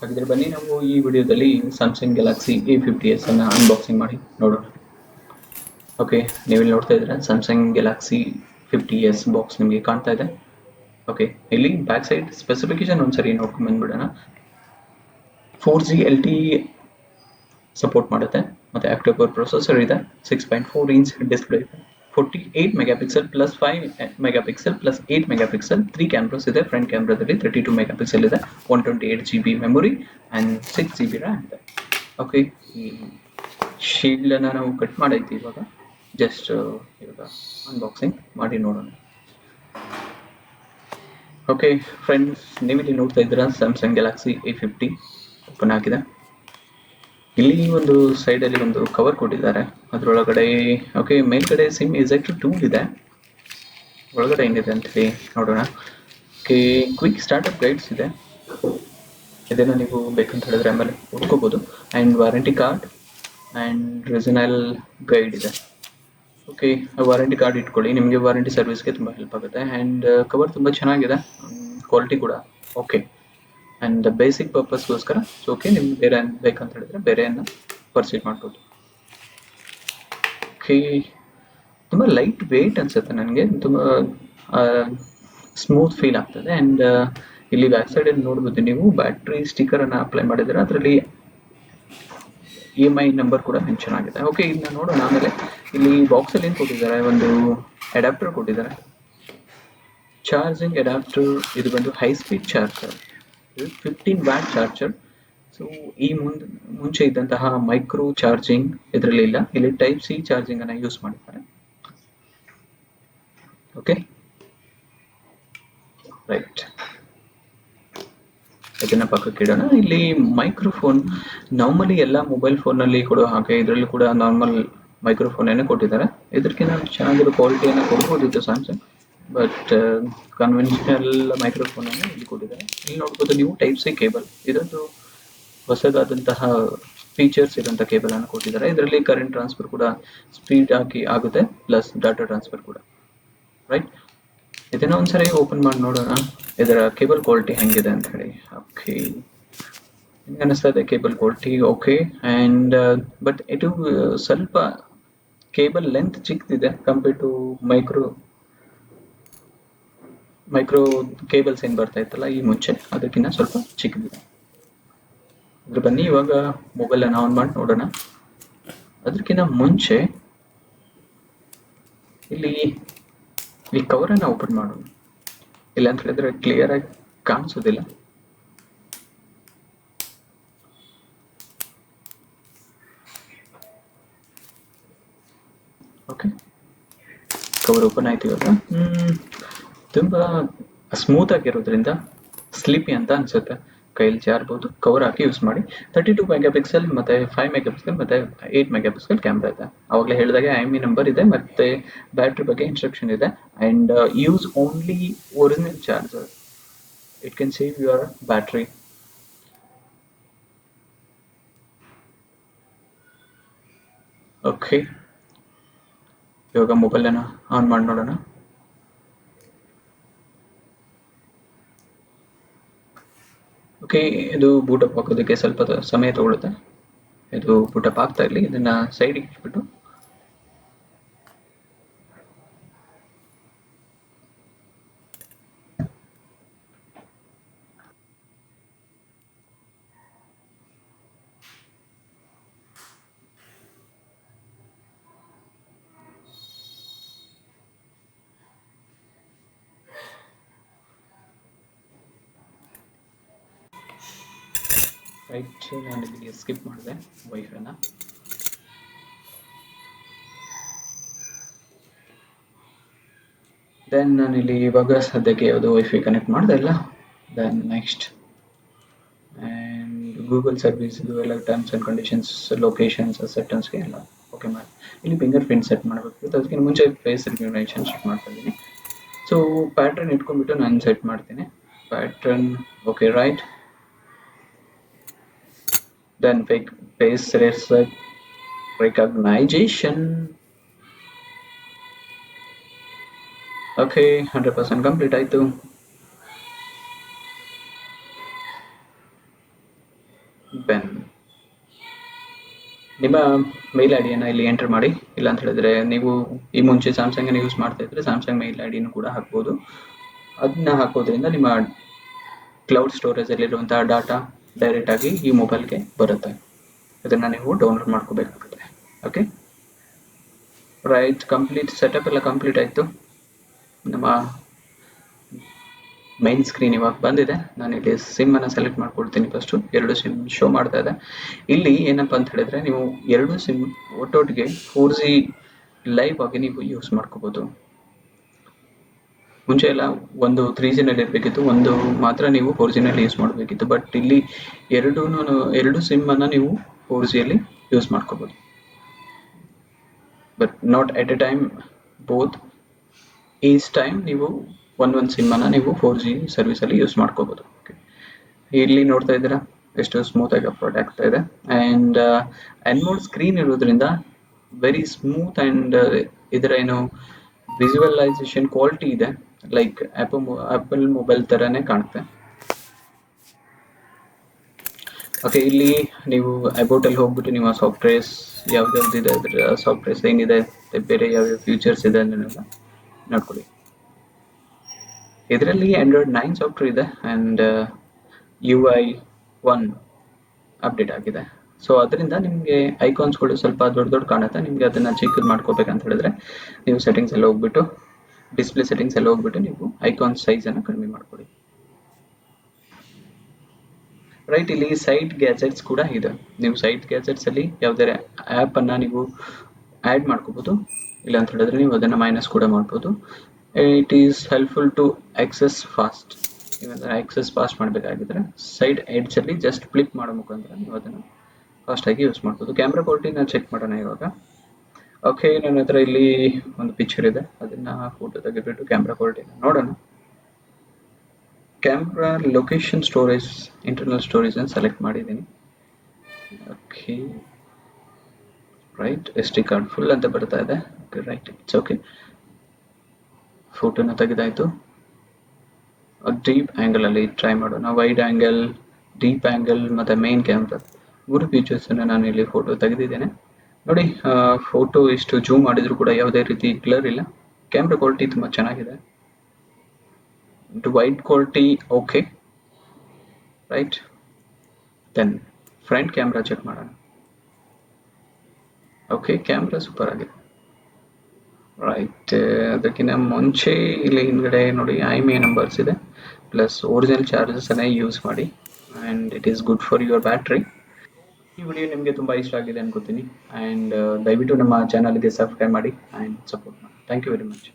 ಹಾಗಿದ್ರೆ ಬನ್ನಿ ನಾವು ಈ ವಿಡಿಯೋದಲ್ಲಿ ಸ್ಯಾಮ್ಸಂಗ್ ಗ್ಯಾಲಕ್ಸಿ A50s ಅನ್ನು ಅನ್ಬಾಕ್ಸಿಂಗ್ ಮಾಡಿ ನೋಡೋಣ. ಓಕೆ, ನೀವಿಲ್ಲಿ ನೋಡ್ತಾ ಇದ್ದೀರಾ ಸ್ಯಾಮ್ಸಂಗ್ ಗ್ಯಾಲಕ್ಸಿ 50s ಬಾಕ್ಸ್ ನಿಮಗೆ ಕಾಣ್ತಾ ಇದೆ. ಓಕೆ, ಇಲ್ಲಿ ಬ್ಯಾಕ್ ಸೈಡ್ ಸ್ಪೆಸಿಫಿಕೇಶನ್ ಒಂದ್ಸರಿ ನೋಡ್ಕೊಂಡು ಬಂದ್ಬಿಡೋಣ. 4G LTE ಸಪೋರ್ಟ್ ಮಾಡುತ್ತೆ, ಮತ್ತೆ ಆಕ್ಟೋಕೋರ್ ಪ್ರೊಸೆಸರ್ ಇದೆ, 6.4 ಇಂಚ್ ಡಿಸ್ಪ್ಲೇ ಇದೆ, 48 megapixel plus 5 megapixel plus 8 megapixel 3 cameras ಇದೆ. ಫ್ರಂಟ್ ಕ್ಯಾಮ್ರಾದಲ್ಲಿ 32 ಮೆಗಾಪಿಕ್ಸೆಲ್ ಇದೆ, 128 GB memory and 6 GB RAM ಇದೆ. ಓಕೆ, ಈ ಶೀಲ್ಡನ್ನು ನಾವು ಕಟ್ ಮಾಡೈತಿ ಇವಾಗ. ಜಸ್ಟ್ ಇವಾಗ ಅನ್ಬಾಕ್ಸಿಂಗ್ ಮಾಡಿ ನೋಡೋಣ. ಓಕೆ ಫ್ರೆಂಡ್ಸ್, ನೀವಿಲ್ಲಿ ನೋಡ್ತಾ ಇದ್ದೀರಾ ಸ್ಯಾಮ್ಸಂಗ್ ಗ್ಯಾಲಕ್ಸಿ A50 ಓಪನ್ ಆಗಿದೆ. ಇಲ್ಲಿ ಒಂದು ಸೈಡಲ್ಲಿ ಒಂದು ಕವರ್ ಕೊಟ್ಟಿದ್ದಾರೆ, ಅದರೊಳಗಡೆ ಓಕೆ ಮೇಲ್ಗಡೆ ಸಿಮ್ ಎಜೆಕ್ಟರ್ ಟೂಲ್ ಇದೆ. ಒಳಗಡೆ ಏನಿದೆ ಅಂತ ಹೇಳಿ ನೋಡೋಣ. ಓಕೆ, ಕ್ವಿಕ್ ಸ್ಟಾರ್ಟ್ಅಪ್ ಗೈಡ್ಸ್ ಇದೆ, ಇದನ್ನು ನೀವು ಬೇಕಂತ ಹೇಳಿದ್ರೆ ಆಮೇಲೆ ಓದ್ಕೋಬೋದು. And warranty card and regional guide ಇದೆ. ಓಕೆ, ವಾರಂಟಿ ಕಾರ್ಡ್ ಇಟ್ಕೊಳ್ಳಿ, ನಿಮಗೆ ವಾರಂಟಿ ಸರ್ವಿಸ್ಗೆ ತುಂಬ ಹೆಲ್ಪ್ ಆಗುತ್ತೆ. ಆ್ಯಂಡ್ ಕವರ್ ತುಂಬ ಚೆನ್ನಾಗಿದೆ, ಕ್ವಾಲಿಟಿ ಕೂಡ ಓಕೆ. ಆ್ಯಂಡ್ ಬೇಸಿಕ್ ಪರ್ಪಸ್ಗೋಸ್ಕರ ಓಕೆ, ನಿಮ್ಗೆ ಬೇರೆ ಬೇಕಂತ ಹೇಳಿದ್ರೆ ಬೇರೆಯನ್ನು ಪರ್ಚೇಸ್ ಮಾಡ್ಬೋದು. ಓಕೆ, ತುಂಬ ಲೈಟ್ ವೇಟ್ ಅನಿಸುತ್ತೆ ನನಗೆ, ತುಂಬ ಸ್ಮೂತ್ ಫೀಲ್ ಆಗ್ತದೆ. ಆ್ಯಂಡ್ ಇಲ್ಲಿ ಬ್ಯಾಕ್ ಸೈಡಲ್ಲಿ ನೋಡ್ಬೋದು ನೀವು ಬ್ಯಾಟ್ರಿ ಸ್ಟಿಕ್ಕರನ್ನು ಅಪ್ಲೈ ಮಾಡಿದರೆ ಅದರಲ್ಲಿ EMI ನಂಬರ್ ಕೂಡ ಮೆನ್ಷನ್ ಆಗಿದೆ. ಓಕೆ, ಇದನ್ನ ನೋಡೋಣ. ಆಮೇಲೆ ಇಲ್ಲಿ ಬಾಕ್ಸಲ್ಲಿ ಏನು ಕೊಟ್ಟಿದ್ದಾರೆ, ಒಂದು ಅಡ್ಯಾಪ್ಟರ್ ಕೊಟ್ಟಿದ್ದಾರೆ, ಚಾರ್ಜಿಂಗ್ ಅಡ್ಯಾಪ್ಟರ್. ಇದು ಬಂದು high speed charger, 15 watt charger. So ಈ ಮುಂಚೆ ಇದ್ದಂತಹ ಮೈಕ್ರೋ ಚಾರ್ಜಿಂಗ್ ಇದರಲ್ಲಿ ಇಲ್ಲ, ಇಲ್ಲಿ ಟೈಪ್ ಸಿ ಚಾರ್ಜಿಂಗ್ ಅನ್ನು ಯೂಸ್ ಮಾಡಿದ್ದಾರೆ. ಓಕೆ ರೈಟ್, ಇದನ್ನ ಪಕ್ಕಕ್ಕೆ ಇಡೋಣ. ಇಲ್ಲಿ ಮೈಕ್ರೋಫೋನ್, ನಾರ್ಮಲಿ ಎಲ್ಲ ಮೊಬೈಲ್ ಫೋನಲ್ಲಿ ಕೊಡೋ ಹಾಗೆ ಇದರಲ್ಲೂ ಕೂಡ ನಾರ್ಮಲ್ ಮೈಕ್ರೋಫೋನನ್ನೇ ಕೊಟ್ಟಿದ್ದಾರೆ. ಇದಕ್ಕಿಂತ ಚೆನ್ನಾಗಿರೋ ಕ್ವಾಲಿಟಿಯನ್ನು ಕೊಡ್ಬೋದಿತ್ತು ಸ್ಯಾಮ್ಸಂಗ್, ಬಟ್ ಕನ್ವೆನ್ಷನಲ್ ಮೈಕ್ರೋಫೋನನ್ನು ಇಲ್ಲಿ ಕೊಟ್ಟಿದ್ದಾರೆ. ಇಲ್ಲಿ ನೋಡ್ಬೋದು ನೀವು ಟೈಪ್ ಸಿ ಕೇಬಲ್, ಇದೊಂದು ಹೊಸದಾದಂತಹ ಫೀಚರ್ಸ್ ಇರುವಂಥ ಕೇಬಲನ್ನು ಕೊಟ್ಟಿದ್ದಾರೆ. ಇದರಲ್ಲಿ ಕರೆಂಟ್ ಟ್ರಾನ್ಸ್ಫರ್ ಕೂಡ ಸ್ಪೀಡ್ ಆಗುತ್ತೆ, ಪ್ಲಸ್ ಡಾಟಾ ಟ್ರಾನ್ಸ್ಫರ್ ಕೂಡ. ರೈಟ್, ಇದನ್ನ ಒಂದ್ಸರಿ ಓಪನ್ ಮಾಡಿ ನೋಡೋಣ ಇದರ ಕೇಬಲ್ ಕ್ವಾಲಿಟಿ ಹೆಂಗಿದೆ ಅಂತ ಹೇಳಿ. ಓಕೆ, ನಿಮ್ಗೆ ಅನಿಸ್ತಾ ಇದೆ cable quality okay. And but ಇದು ಸ್ವಲ್ಪ ಕೇಬಲ್ ಲೆಂತ್ ಚಿಕ್ಕದಿದೆ ಕಂಪೇರ್ ಟು ಮೈಕ್ರೋ ಕೇಬಲ್ಸ್ ಏನು ಬರ್ತಾ ಇತ್ತಲ್ಲ ಈ ಮುಂಚೆ, ಅದಕ್ಕಿಂತ ಸ್ವಲ್ಪ ಚಿಕ್ಕದಿದೆ. ಅದ್ರ ಬನ್ನಿ ಇವಾಗ ಮೊಬೈಲನ್ನು ಆನ್ ಮಾಡಿ ನೋಡೋಣ. ಅದಕ್ಕಿಂತ ಮುಂಚೆ ಇಲ್ಲಿ ಈ ಕವರನ್ನು ಓಪನ್ ಮಾಡೋಣ. ಇಲ್ಲ ಅಂತ ಹೇಳಿದ್ರೆ ಕ್ಲಿಯರ್ ಆಗಿ ಕಾಣಿಸೋದಿಲ್ಲ. ಓಕೆ, ಕವರ್ ಓಪನ್ ಆಯ್ತು. ಇವಾಗ ತುಂಬ ಸ್ಮೂತ್ ಆಗಿರೋದ್ರಿಂದ ಸ್ಲಿಪ್ಪಿ ಅಂತ ಅನ್ಸುತ್ತೆ, ಕೈಯಲ್ಲಿ ಜಾರ್ಬೋದು. ಕವರ್ ಹಾಕಿ ಯೂಸ್ ಮಾಡಿ. 32 ಮೆಗಾಪಿಕ್ಸೆಲ್ ಮತ್ತು 5 ಮೆಗಾಪಿಕ್ಸೆಲ್ ಮತ್ತು 8 ಮೆಗಾಪಿಕ್ಸೆಲ್ ಕ್ಯಾಮ್ರಾ ಇದೆ. ಆವಾಗಲೇ ಹೇಳಿದಾಗೆ IMEI ನಂಬರ್ ಇದೆ, ಮತ್ತು ಬ್ಯಾಟ್ರಿ ಬಗ್ಗೆ ಇನ್ಸ್ಟ್ರಕ್ಷನ್ ಇದೆ. And use only original charger, it can save your battery. Okay, ಇವಾಗ ಮೊಬೈಲನ್ನು ಆನ್ ಮಾಡಿ ನೋಡೋಣ. ಓಕೆ, ಇದು ಬೂಟಪ್ ಹಾಕೋದಕ್ಕೆ ಸ್ವಲ್ಪ ಸಮಯ ತಗೊಳುತ್ತೆ. ಇದು ಬೂಟಪ್ ಆಗ್ತಾ ಇರಲಿ, ಇದನ್ನು ಸೈಡಿಗೆ ಇಟ್ಬಿಟ್ಟು ರೈಟ್, ನಾನು ಇಲ್ಲಿ ಸ್ಕಿಪ್ ಮಾಡಿದೆ ವೈಫೈನ. ದೆನ್ ನಾನಿಲ್ಲಿ ಇವಾಗ ಸದ್ಯಕ್ಕೆ ಯಾವುದು ವೈಫೈ ಕನೆಕ್ಟ್ ಮಾಡಿದೆ ಇಲ್ಲ. Then next and Google service ಇದು ಎಲ್ಲ ಟರ್ಮ್ಸ್ ಆ್ಯಂಡ್ ಕಂಡೀಷನ್ಸ್, ಲೊಕೇಶನ್ಸ್, ಸೆಟ್ಟಿಂಗ್ಸ್ಗೆ ಎಲ್ಲ ಓಕೆ ಮಾಡಿ. ಇಲ್ಲಿ ಫಿಂಗರ್ ಪ್ರಿಂಟ್ ಸೆಟ್ ಮಾಡಬೇಕು, ಅದಕ್ಕಿಂತ ಮುಂಚೆ ಫೇಸ್ ರಿಕಗ್ನಿಷನ್ ಸೆಟ್ ಮಾಡ್ತಾ ಇದ್ದೀನಿ. ಸೊ ಪ್ಯಾಟ್ರನ್ ಇಟ್ಕೊಂಡ್ಬಿಟ್ಟು ನಾನು ಸೆಟ್ ಮಾಡ್ತೀನಿ. Pattern okay right. Then face recognition. Okay, 100% complete. 100% complete ಆಯಿತು. ನಿಮ್ಮ ಮೇಲ್ ಐ ಡಿಯನ್ನು ಇಲ್ಲಿ ಎಂಟರ್ ಮಾಡಿ. ಇಲ್ಲ ಅಂತ ಹೇಳಿದ್ರೆ ನೀವು ಈ ಮುಂಚೆ ಸ್ಯಾಮ್ಸಂಗನ್ನು ಯೂಸ್ ಮಾಡ್ತಾ ಇದ್ರೆ ಸ್ಯಾಮ್ಸಂಗ್ ಮೇಲ್ ಐ ಡಿನೂ ಕೂಡ ಹಾಕ್ಬೋದು. ಅದನ್ನ ಹಾಕೋದ್ರಿಂದ ನಿಮ್ಮ ಕ್ಲೌಡ್ ಸ್ಟೋರೇಜಲ್ಲಿರುವಂತಹ ಡಾಟಾ ಡೈರೆಕ್ಟ್ ಆಗಿ ಈ ಮೊಬೈಲ್ಗೆ ಬರುತ್ತೆ. ಇದನ್ನು ನೀವು ಡೌನ್ಲೋಡ್ ಮಾಡ್ಕೋಬೇಕಾಗುತ್ತೆ. ಓಕೆ ರೈಟ್, ಕಂಪ್ಲೀಟ್ ಸೆಟಪ್ ಎಲ್ಲ ಕಂಪ್ಲೀಟ್ ಆಯಿತು. ನಮ್ಮ ಮೈನ್ ಸ್ಕ್ರೀನ್ ಇವಾಗ ಬಂದಿದೆ. ನಾನು ಇಲ್ಲಿ ಸಿಮ್ ಅನ್ನು ಸೆಲೆಕ್ಟ್ ಮಾಡ್ಕೊಳ್ತೀನಿ. ಫಸ್ಟು 2 ಸಿಮ್ ಶೋ ಮಾಡ್ತಾ ಇದೆ. ಇಲ್ಲಿ ಏನಪ್ಪ ಅಂತ ಹೇಳಿದ್ರೆ ನೀವು 2 ಸಿಮ್ ಒಟ್ಟೊಟ್ಟಿಗೆ 4G ಲೈವ್ ಆಗಿ ನೀವು ಯೂಸ್ ಮಾಡ್ಕೋಬಹುದು. ಮುಂಚೆ ಎಲ್ಲ ಒಂದು 3G ನಲ್ಲಿ ಇರಬೇಕಿತ್ತು, ಒಂದು ಮಾತ್ರ ನೀವು 4G ನಲ್ಲಿ ಯೂಸ್ ಮಾಡಬೇಕಿತ್ತು. ಬಟ್ ಇಲ್ಲಿ ಎರಡು ಸಿಮ್ ಅನ್ನ ನೀವು 4G ಅಲ್ಲಿ ಯೂಸ್ ಮಾಡ್ಕೋಬಹುದು. But not at a time both. Each time ನೀವು ಒಂದೊಂದು ಸಿಮ್ ಅನ್ನ ನೀವು 4G ಸರ್ವಿಸ್ ಅಲ್ಲಿ ಯೂಸ್ ಮಾಡ್ಕೋಬಹುದು. ಇಲ್ಲಿ ನೋಡ್ತಾ ಇದ್ದೀರಾ ಎಷ್ಟು ಸ್ಮೂತ್ ಆಗಿ ಅಪ್ಲೋಡ್ ಆಗ್ತಾ ಇದೆ. ಅಂಡ್ ಎನ್ಮೋಡ್ ಸ್ಕ್ರೀನ್ ಇರೋದ್ರಿಂದ ವೆರಿ ಸ್ಮೂತ್ ಅಂಡ್ ಇದರ ಏನು ವಿಜುವಲೈಸೇಷನ್ ಕ್ವಾಲಿಟಿ ಇದೆ, ಲೈಕ್ ಆಪಲ್ ಮೊಬೈಲ್ ತರಾನೇ ಕಾಣುತ್ತೆ. ಓಕೆ, ಇಲ್ಲಿ ನೀವು ಅಬೌಟ್ ಅಲ್ಲಿ ಹೋಗ್ಬಿಟ್ಟು ನೀವು ಸಾಫ್ಟ್ವೇರ್ಸ್ ಯಾವ್ದಾವ್ದಿದೆ, ಅದರ ಸಾಫ್ಟ್ವೇರ್ಸ್ ಏನಿದೆ, ಬೇರೆ ಯಾವ್ಯಾವ ಫ್ಯೂಚರ್ಸ್ ಇದೆ ಅದನ್ನೆಲ್ಲ ನೋಡ್ಕೊಳ್ಳಿ. ಇದರಲ್ಲಿ ಆಂಡ್ರಾಯ್ಡ್ 9 ಸಾಫ್ಟ್ವೇರ್ ಇದೆ ಅಂಡ್ UI 1 ಅಪ್ಡೇಟ್ ಆಗಿದೆ. ಸೊ ಅದರಿಂದ ನಿಮಗೆ ಐಕಾನ್ಸ್ಗಳು ಸ್ವಲ್ಪ ದೊಡ್ಡ ಕಾಣುತ್ತೆ. ನಿಮಗೆ ಅದನ್ನ ಚಿಕ್ಕದು ಮಾಡ್ಕೋಬೇಕಂತ ಹೇಳಿದ್ರೆ ನೀವು ಸೆಟ್ಟಿಂಗ್ಸ್ ಎಲ್ಲ ಹೋಗ್ಬಿಟ್ಟು ಡಿಸ್ಪ್ಲೇ ಸೆಟ್ಟಿಂಗ್ಸ್ ಎಲ್ಲ ಹೋಗ್ಬಿಟ್ಟು ನೀವು ಐಕಾನ್ ಸೈಜ್ ಅನ್ನು ಕಡಿಮೆ ಮಾಡ್ಕೊಳ್ಳಿ. ರೈಟ್, ಇಲ್ಲಿ ಸೈಟ್ ಗ್ಯಾಜೆಟ್ಸ್ ಕೂಡ ಇದೆ. ನೀವು ಸೈಟ್ ಗ್ಯಾಜೆಟ್ಸ್ ಅಲ್ಲಿ ಯಾವ್ದಾರ ಆ್ಯಪ್ ಅನ್ನ ನೀವು ಆ್ಯಡ್ ಮಾಡ್ಕೋಬಹುದು. ಇಲ್ಲ ಅಂತ ಹೇಳಿದ್ರೆ ನೀವು ಅದನ್ನ ಮೈನಸ್ ಕೂಡ ಮಾಡ್ಬೋದು. It is helpful to access fast. ನೀವಂದ್ರೆ ಆಕ್ಸೆಸ್ ಫಾಸ್ಟ್ ಮಾಡಬೇಕಾಗಿದ್ರೆ ಸೈಡ್ ಎಡ್ಜ್ ಅಲ್ಲಿ ಜಸ್ಟ್ ಫ್ಲಿಪ್ ಮಾಡೋ ಮುಖಾಂತರ ನೀವು ಅದನ್ನು ಫಾಸ್ಟ್ ಆಗಿ ಯೂಸ್ ಮಾಡ್ಬೋದು. ಕ್ಯಾಮ್ರಾ ಕ್ವಾಲಿಟಿನ ಚೆಕ್ ಮಾಡೋಣ ಇವಾಗ. ಓಕೆ, ನನ್ನ ಹತ್ರ ಇಲ್ಲಿ ಒಂದು ಪಿಕ್ಚರ್ ಇದೆ, ಅದನ್ನ ಫೋಟೋ ತೆಗೆದ್ಬಿಟ್ಟು ಕ್ಯಾಮ್ರಾ ಕ್ವಾಲಿಟಿನ ನೋಡೋಣ. Camera location storage internal storage ಅನ್ನು ಸೆಲೆಕ್ಟ್ ಮಾಡಿದ್ದೀನಿ. Okay right, SD card full ಅಂತ ಬರ್ತಾ ಇದೆ. Okay right, it's okay. ಫೋಟೋನ ತೆಗೆದಾಯ್ತು. ಡೀಪ್ ಆಂಗಲ್ ಅಲ್ಲಿ ಟ್ರೈ ಮಾಡೋಣ. ವೈಡ್ ಆಂಗಲ್, ಡೀಪ್ ಆಂಗಲ್ ಮತ್ತೆ ಮೇನ್ ಕ್ಯಾಮ್ರಾ 3 ಫೀಚರ್ಸ್ ಅನ್ನು ನಾನು ಇಲ್ಲಿ ಫೋಟೋ ತೆಗೆದಿದ್ದೇನೆ. ನೋಡಿ, ಫೋಟೋ ಇಷ್ಟು ಜೂಮ್ ಮಾಡಿದ್ರು ಕೂಡ ಯಾವುದೇ ರೀತಿ ಕ್ಲಿಯರ್ ಇಲ್ಲ. ಕ್ಯಾಮ್ರಾ ಕ್ವಾಲಿಟಿ ತುಂಬಾ ಚೆನ್ನಾಗಿದೆ. Wide quality okay right. Then front camera check ಮಾಡೋಣ. ಓಕೆ, ಕ್ಯಾಮ್ರಾ ಸೂಪರ್ ಆಗಿದೆ ರೈಟ್. ಅದಕ್ಕಿಂತ ಮುಂಚೆ ಇಲ್ಲಿ ಹಿಂದ್ಗಡೆ ನೋಡಿ IMEI ನಂಬರ್ಸ್ ಇದೆ, ಪ್ಲಸ್ ಒರಿಜಿನಲ್ ಚಾರ್ಜಸ್ ಅನ್ನ ಯೂಸ್ ಮಾಡಿ and it is good for your battery. ಈ ವಿಡಿಯೋ ನಿಮಗೆ ತುಂಬಾ ಇಷ್ಟ ಆಗಿದೆ ಅನ್ಕೋತೀನಿ. ಅಂಡ್ ದಯವಿಟ್ಟು ನಮ್ಮ ಚಾನಲ್ಗೆ ಸಬ್ಸ್ಕ್ರೈಬ್ ಮಾಡಿ ಅಂಡ್ ಸಪೋರ್ಟ್ ಮಾಡಿ. Thank you very much.